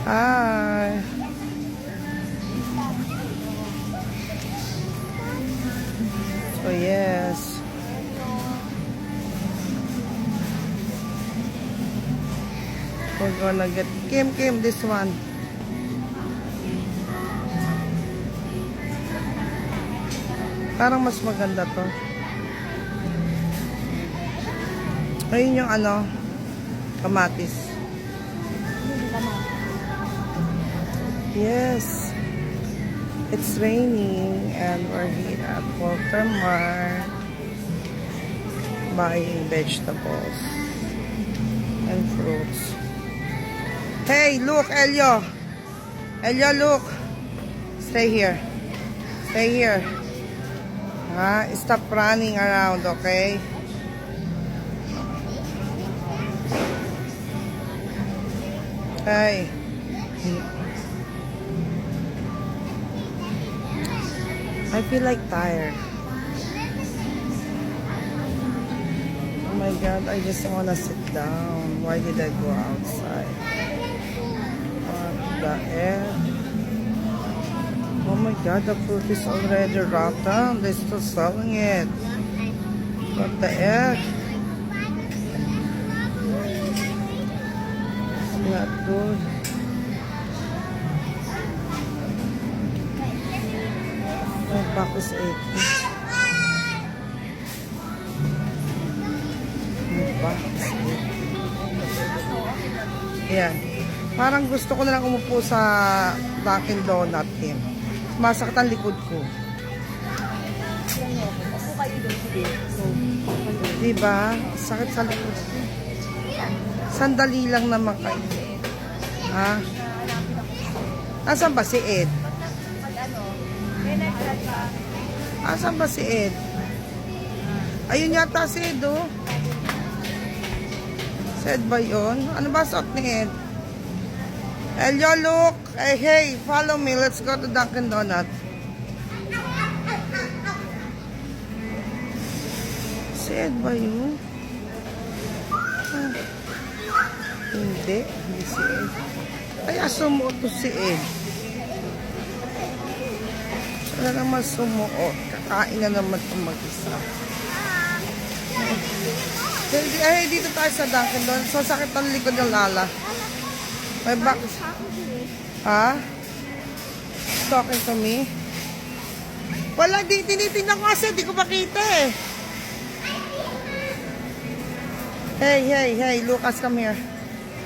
Hi. So yes. We're gonna get Kim, this one. Parang mas maganda to. Ayun yung ano, kamatis. Yes. It's raining and we're here at Walter Mart buying vegetables and fruits. Hey, look, Elio. Elio, look. Stay here. Stay here. Stop running around, okay? Hey. I feel like tired. Oh my God, I just wanna sit down. Why did I go outside? What the heck? Oh my God, the fruit is already rotten. They're still selling it. What the heck? It's not good. My back is aching. My back is aching. Ayan. Parang gusto ko na lang umupo sa Dunkin' Donut, Kim. Masakit ang likod ko. Diba? Sakit sa likod ko. Sandali lang naman kayo. Ha? Nasaan ba si Ed? Asan ba si Ed? Ayun yata si Ed, oh. Si Ed ba yun? Ano ba suot ni Ed? Elio, look! Hey, follow me. Let's go to Dunkin' Donut. Si Ed ba yun? Hindi si Ed. Kaya sumuot to si Ed. Wala naman sumuot. Kakain na naman itong mag-isa. Ay, dito tayo sa Dunkin' Donuts. So, sakit ang likod ng Lala. May back. Ha? Talking to me? Wala, tinitingnan ko kasi. Di ko makita eh. Hey, Lucas, come here.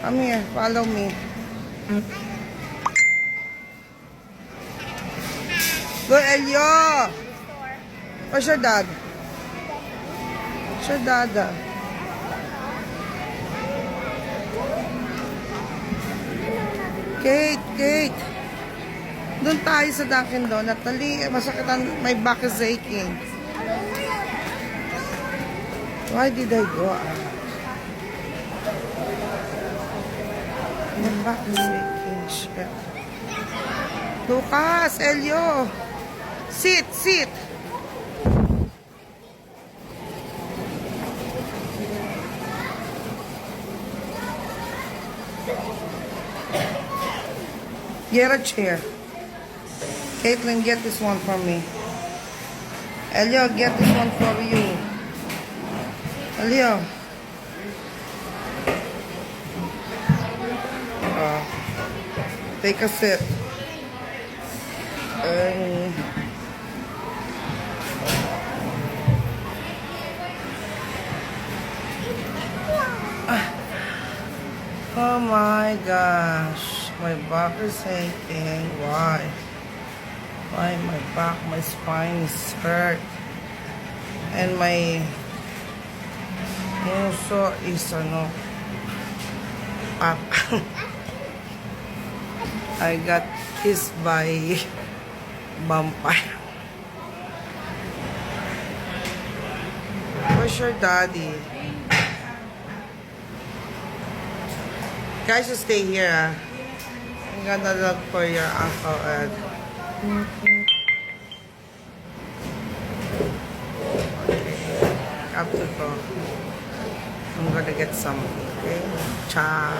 Come here, follow me. Go, Elio! Where's your dad? Where's your dad? Kate! Doon tayo sa Dunkin' Donut. Dali, masakit ang, my back is aching. Why did I go out? My back is aching. Shit. Lucas, Elio! Sit! Get a chair. Caitlin, get this one for me. Elio, get this one for you. Elio. Take a sip. Oh my gosh, my back is aching. Why my back, my spine is hurt, and my muso is up. I got kissed by vampire. Where's your daddy? Guys, stay here. I'm gonna look for your Uncle Ed. Up to go. I'm gonna get some. Okay? Ciao.